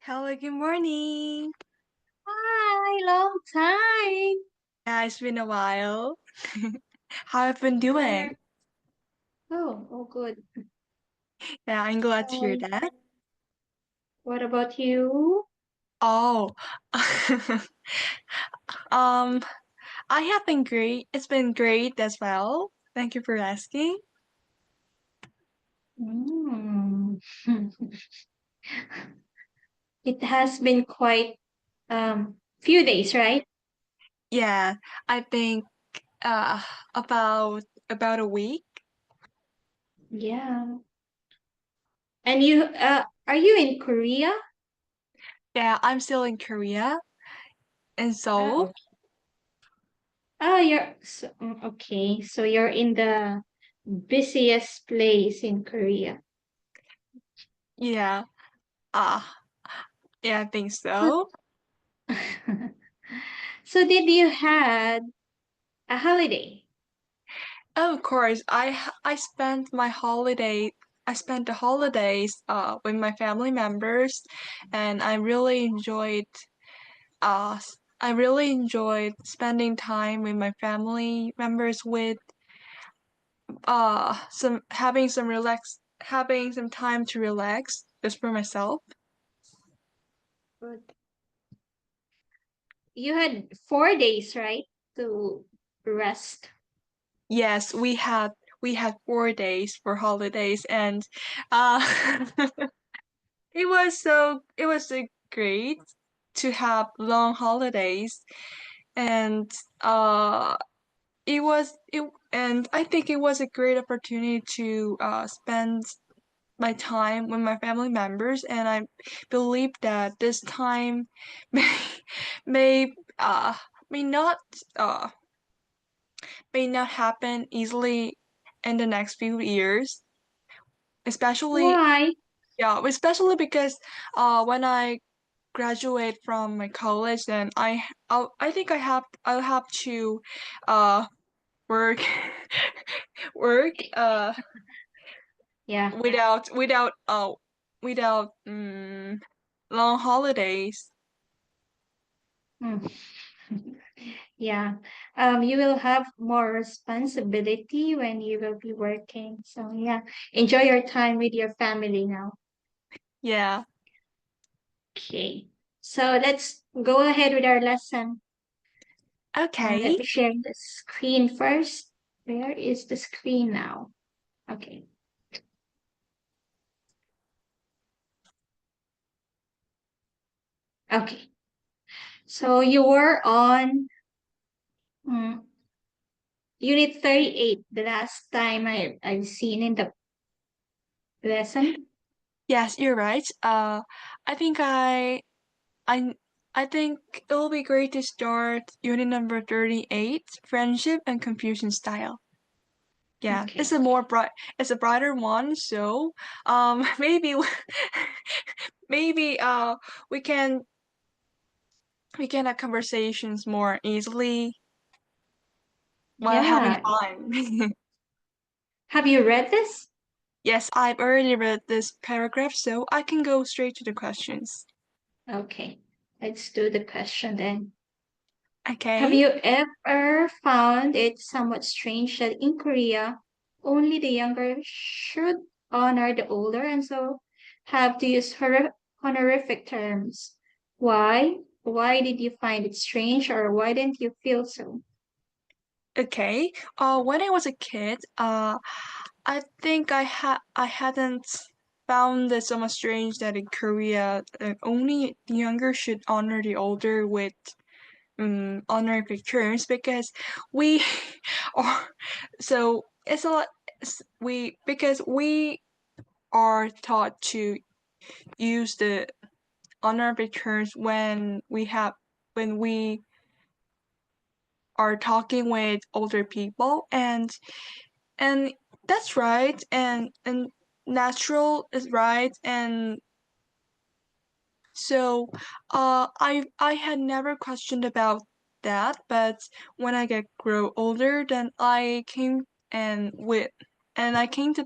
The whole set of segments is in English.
Hello, good morning. Hi, long time. Yeah, it's been a while. How have you been What are doing? oh good. Yeah, I'm glad to hear Um, that. what about you? Oh, um, I have been great. It's been great as well. Thank you for asking. Mm. It has been quite few days, right? Yeah, I think uh about about a week. Yeah. And you are you in Korea? Yeah, I'm still in Korea in Seoul. Okay. Oh, okay. So you're in the busiest place in Korea. Yeah. Uh yeah, I think So, so. so did you had a holiday? Oh, of course. I spent my holiday. I spent the holidays with my family members, and I really enjoyed spending time with my family members with having some time to relax just for myself. Good. You had 4 days, right? To rest. Yes, we had 4 days for holidays, and uh, it was so great to have long holidays, and uh and I think it was a great opportunity to spend my time with my family members, and I believe that this time may may uh may not uh may not happen easily in the next few years, especially Why? yeah, especially because when I graduate from my college, then I think I'll have to uh work work Yeah. without long holidays. Hmm. Yeah. You will have more responsibility when you will be working. So yeah, enjoy your time with your family now. Yeah. Okay. So let's go ahead with our lesson. Let Okay. me share the screen first. Where is the screen now? Okay. Okay. So you were on mm, Unit 38, the last time I've seen in the lesson. Yes, you're right. I think I I think it will be great to start unit number 38, friendship and confusion style. Yeah, Okay. it's a brighter one, so maybe maybe we can we can have conversations more easily while having Yeah. fun. Have you read this? Yes, I've already read this paragraph, so I can go straight to the questions. Okay. Let's do the question then. Have Okay? you ever found it somewhat strange that in Korea, only the younger should honor the older and so have to use honorific terms? Why? Why did you find it strange or why didn't you feel so? Okay. When I was a kid, I think I hadn't found it so much strange that in Korea, only the younger should honor the older with honorific terms, because we are so it's a lot we because we are taught to use the honorific terms when we are talking with older people, and that's right, and natural is right, and so I had never questioned about that, but when I get grow older, then I came to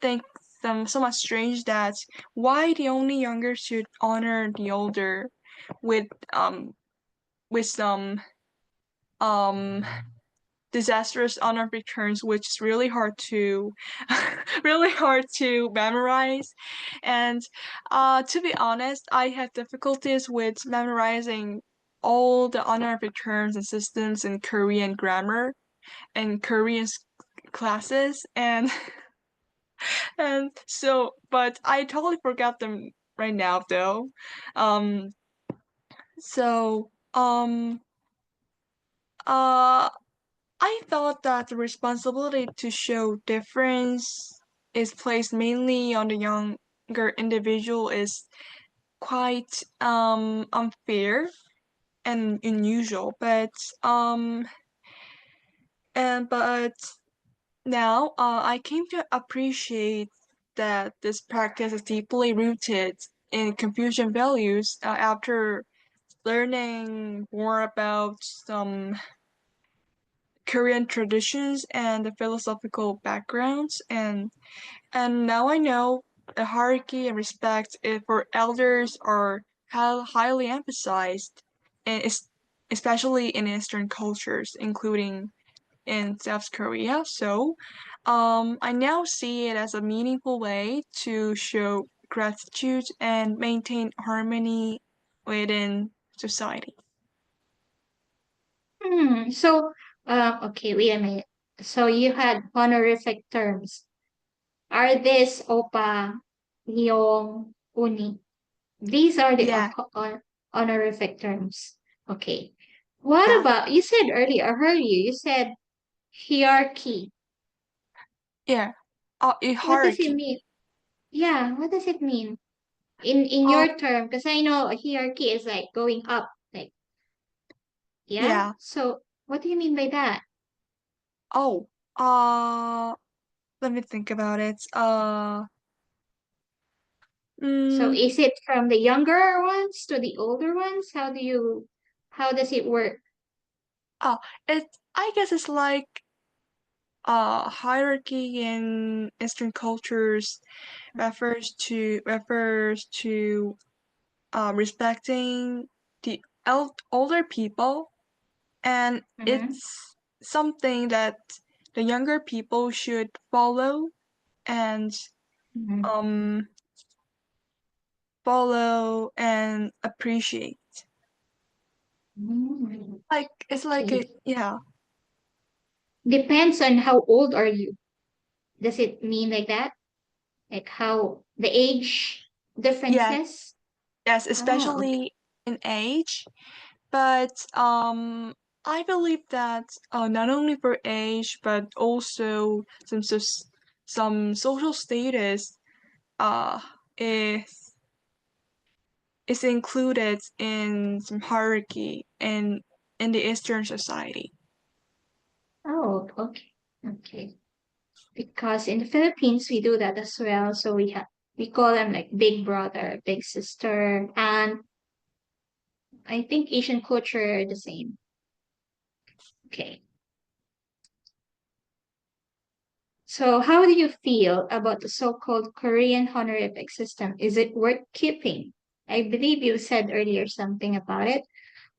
think somewhat strange that why the only younger should honor the older with um some um disastrous honor returns, which is really hard to really hard to memorize. And to be honest, I have difficulties with memorizing all the honor returns and systems in Korean grammar and Korean classes, and and so but I totally forgot them right now though. Um so uh I thought that the responsibility to show difference is placed mainly on the younger individual is quite unfair and unusual, but now I came to appreciate that this practice is deeply rooted in Confucian values after learning more about some Korean traditions and the philosophical backgrounds, and now I know the hierarchy and respect for elders are highly emphasized, and especially in Eastern cultures, including in South Korea. So, I now see it as a meaningful way to show gratitude and maintain harmony within society. So, okay, wait a minute. So you had honorific terms. Are this opa, yung, uni? These are the Yeah, honorific terms. Okay. What yeah, about, you said earlier, I heard you said hierarchy. yeah. A What does it hierarchy. mean? Yeah, what does it mean? In Oh, your term, because I know a hierarchy is like going up, like, yeah? yeah. So what do you mean by that? Oh, let me think about it. So Mm, is it from the younger ones to the older ones? How does it work? oh, I guess it's like hierarchy in Eastern cultures refers to respecting the older people, and Mm-hmm. it's something that the younger people should follow and Mm-hmm. um follow and appreciate. Mm. Like it's like a Okay. yeah. Depends on how old are you. Does it mean like that? Like how the age Yeah, differences? yes, Oh, okay. especially in age. But I believe that not only for age, but also some social status uh, is is included in some hierarchy in the Eastern society. Oh, okay. Okay. Because in the Philippines we do that as well. So we call them like big brother, big sister, and I think Asian culture are the same. Okay. So how do you feel about the so-called Korean honorific system? Is it worth keeping? I believe you said earlier something about it.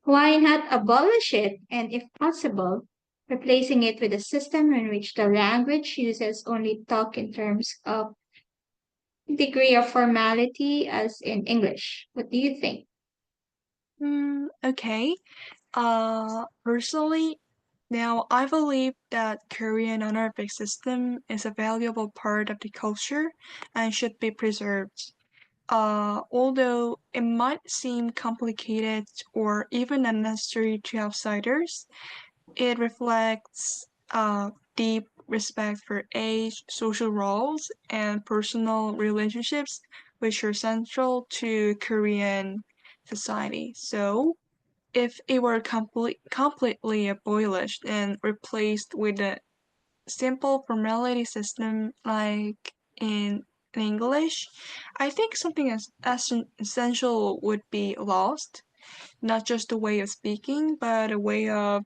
Why not abolish it and, if possible, replacing it with a system in which the language users only talk in terms of degree of formality as in English? What do you think? Okay. Personally, now I believe that Korean honorific system is a valuable part of the culture and should be preserved. Although it might seem complicated or even unnecessary to outsiders, it reflects deep respect for age, social roles, and personal relationships, which are central to Korean society. So, if it were completely abolished and replaced with a simple formality system like in English, I think something as essential would be lost. Not just a way of speaking, but a way of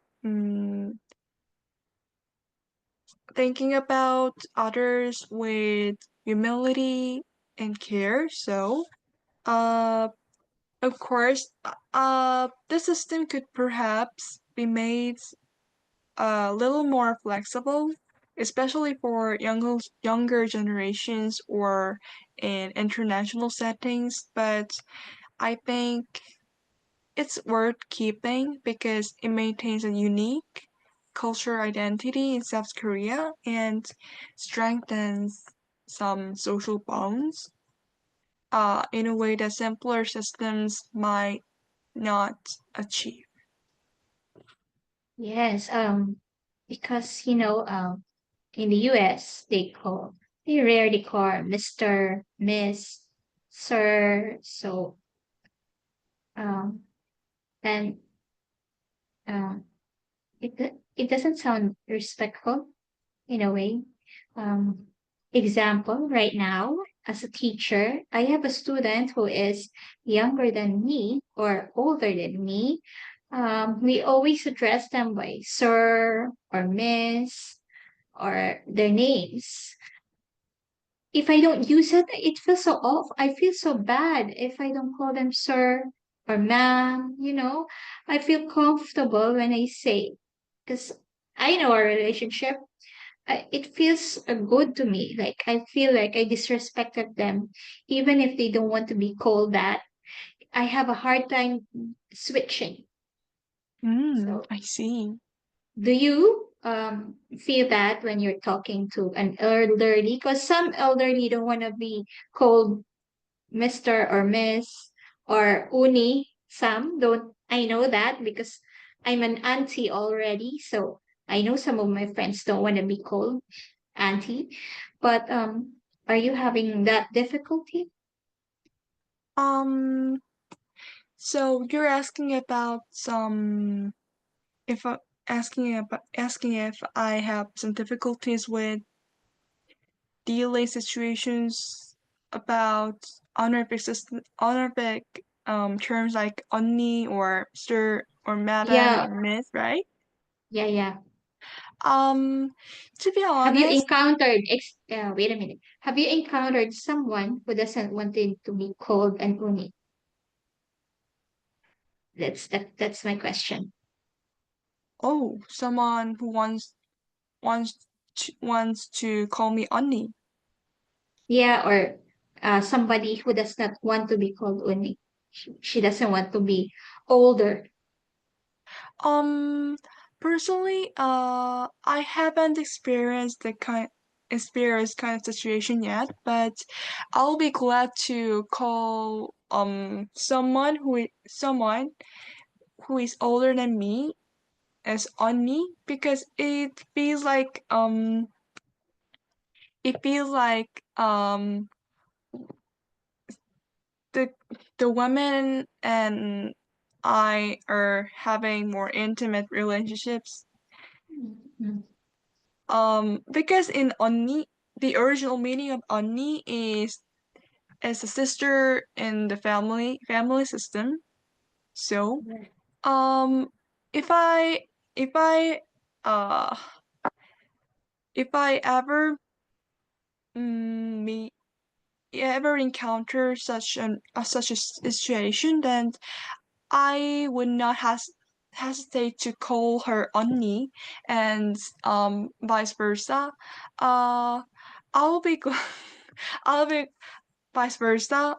thinking about others with humility and care. So, uh, of course, the system could perhaps be made a little more flexible, especially for younger generations or in international settings. But I think it's worth keeping because it maintains a unique cultural identity in South Korea and strengthens some social bonds in a way that simpler systems might not achieve. Yes, because in the US they rarely call Mr., Miss, Sir, so um and um it doesn't sound respectful in a way. Um, Example, right now, as a teacher, I have a student who is younger than me or older than me. We always address them by sir or miss or their names. If I don't use it, it feels so off. I feel so bad if I don't call them sir or ma'am. I feel comfortable when I say, because I know our relationship it feels good to me. Like I feel like I disrespected them, even if they don't want to be called that. I have a hard time switching. So, I see. do you feel that when you're talking to an elderly? Because some elderly don't want to be called Mister or Miss or Uni. Some don't. I know that because I'm an auntie already. So I know some of my friends don't want to be called auntie. But are you having that difficulty? Um, so you're asking about some if I, asking if I have some difficulties with delay situations about honorific terms like 언니 or sir or madam Yeah, or miss, right? yeah, yeah. Um, to be Have you honest, encountered wait a minute. Have you encountered someone who doesn't want it to be called an uni? That's my question. oh, someone who wants to call me 언니. Yeah, or somebody who does not want to be called uni. She doesn't want to be older. Um, personally, I haven't experienced kind of situation yet, but I'll be glad to call someone who is older than me as 언니 because it feels like the the women and I are having more intimate relationships. Mhm. Because in 언니, the original meaning of 언니 is as a sister in the family system. So, um, if I if I uh if I ever me ever encounter such a situation, then I would not hesitate to call her 언니, and vice versa. Uh, I'll be I'll be vice versa.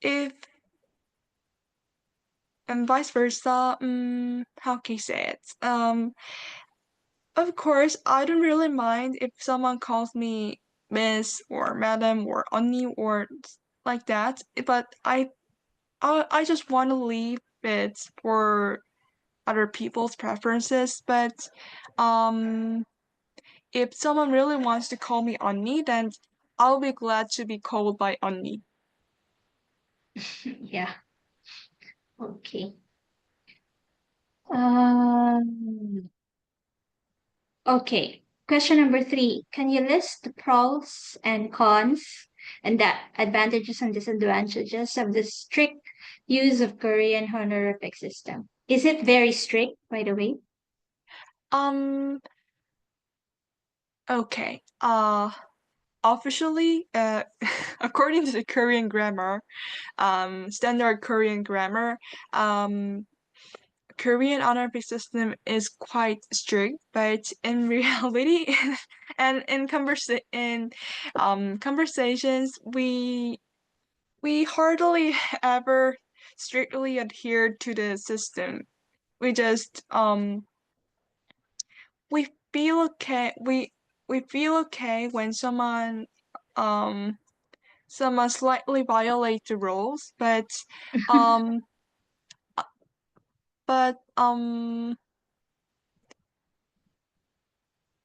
If and vice versa. How can I say it? Of course, I don't really mind if someone calls me Miss or Madam or 언니 or like that. But I just want to leave it for other people's preferences. But um, if someone really wants to call me 언니, then I'll be glad to be called by 언니. Yeah. Okay. Um, okay. Question number three. Can you list the pros and cons and the advantages and disadvantages of the strict use of Korean honorific system? Is it very strict, by the way? Um, Okay. Officially, according to the Korean grammar, standard Korean grammar, um, Korean honorific system is quite strict, but in reality, and in conversations, we hardly ever strictly adhere to the system. We just we feel okay. We feel okay when um someone slightly violate the rules, um but um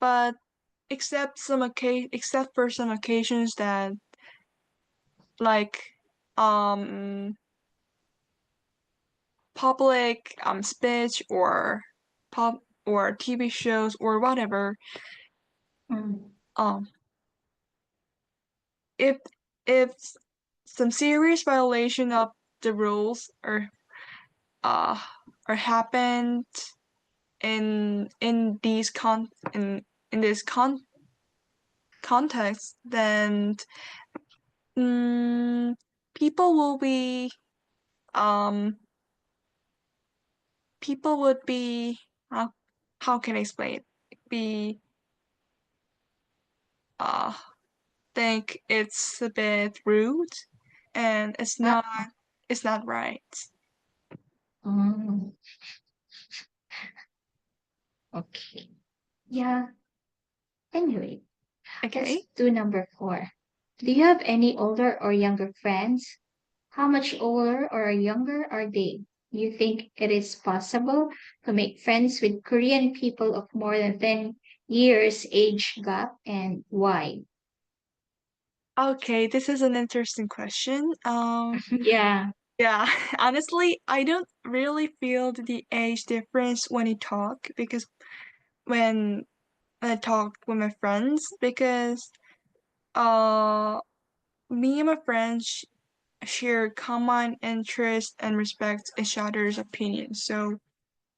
but except for some occasions that like um public speech or pub or TV shows or whatever, Mm. um if if some serious violation of the rules uh are happened in this context, then mm, people will be um people would be how can I explain it? Be uh think it's a bit rude and Uh, it's not right. mm, okay. Yeah. Anyway, let's Okay. do number 4. Do you have any older or younger friends? How much older or younger are they? You think it is possible to make friends with Korean people of more than 10 years age gap, and why? Okay, this is an interesting question. Yeah. Yeah, honestly, I don't really feel the age difference when I talk because when I talk with my friends because uh me and my friends share common interests and respect each other's opinions. So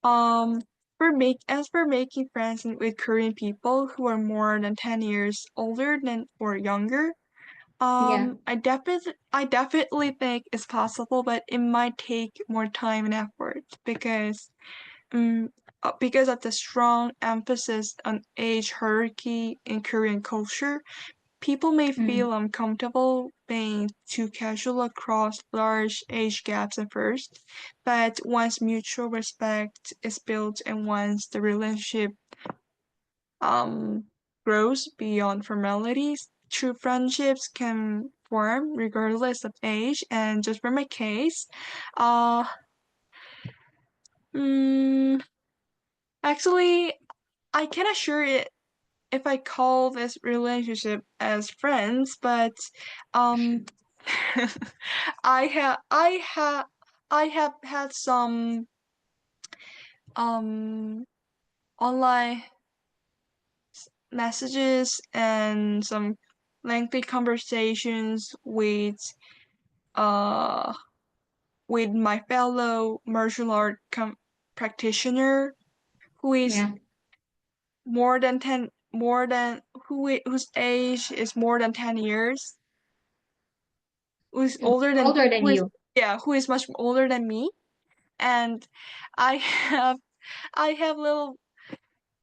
um as for making friends with Korean people who are more than 10 years older than or younger, Yeah. I definitely think it's possible, but it might take more time and effort um, because of the strong emphasis on age hierarchy in Korean culture. People may Mm, feel uncomfortable being too casual across large age gaps at first, but once mutual respect is built and once the relationship um, grows beyond formalities, true friendships can form regardless of age. And just for my case, uh, mm, actually, I can assure it if I call this relationship as friends, but um, I have I have had some um online messages and some lengthy conversations uh with my fellow martial art practitioner who is yeah. more than 10 more than whose age is more than 10 years, Mm, older than who is you. yeah, who is much older than me. And I have I have little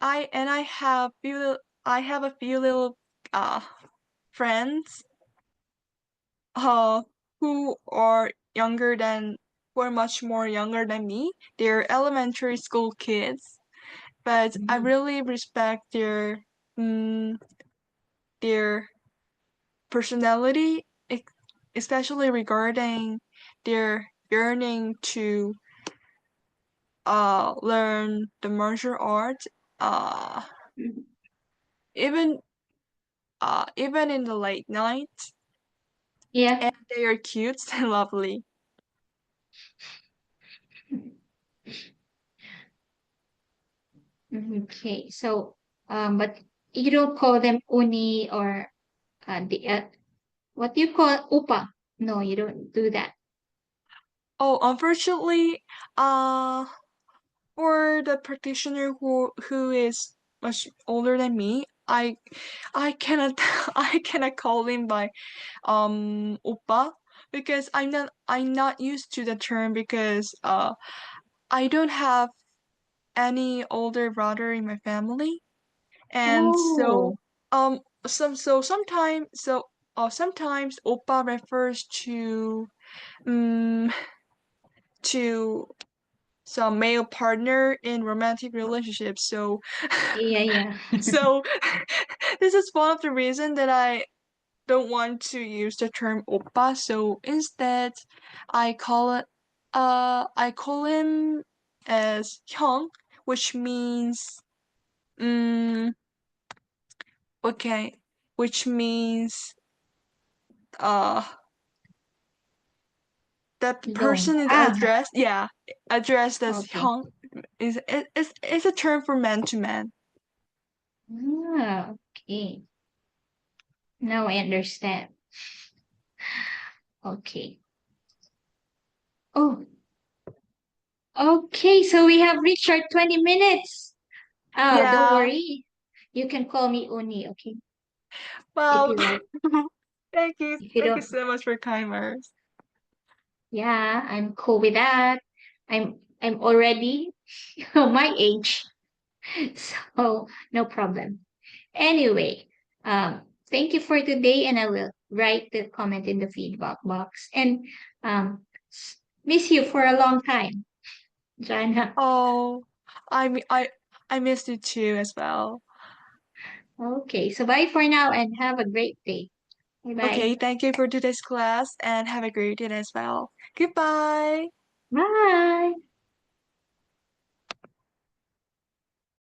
I have a few little uh friends uh who are who are much more younger than me. They're elementary school kids, but I Mhm. really respect mm, their personality, especially regarding their yearning to learn the martial art. Uh, Mhm. even even in the late night, Yeah. and they are cute and lovely. Mhm. Okay. So, but you don't call them uni or what do you call upa? No, you don't do that. Oh, unfortunately, for the practitioner who is much older than me, I I cannot I cannot call him by oppa because I'm not used to the term because I don't have any older brother in my family, and so Oh, sometimes sometimes oppa refers um to some male partner in romantic relationships. yeah, yeah. So this is one of the reasons that I don't want to use the term oppa. So instead, I call him as 형, which means um okay, which means uh that the Long. person is Ah, addressed, yeah, addressed as okay. 형 is a term for man to man. Ah, okay. Now I understand. Okay. Oh, okay. So we have reached our 20 minutes. Oh, don't Yeah. worry. You can call me Uni, okay? If Well, you like. If you thank you don't, so much for kind words. yeah, I'm cool with that. I'm already my age, so no problem. Anyway, thank you for today, and I will write the comment in the feedback box. And um, miss you for a long time, Jana. Oh, I mi- I missed you too as well. Okay, so bye for now, and have a great day. Bye bye. Okay, thank you for today's class and have a great day as well. Goodbye. Bye.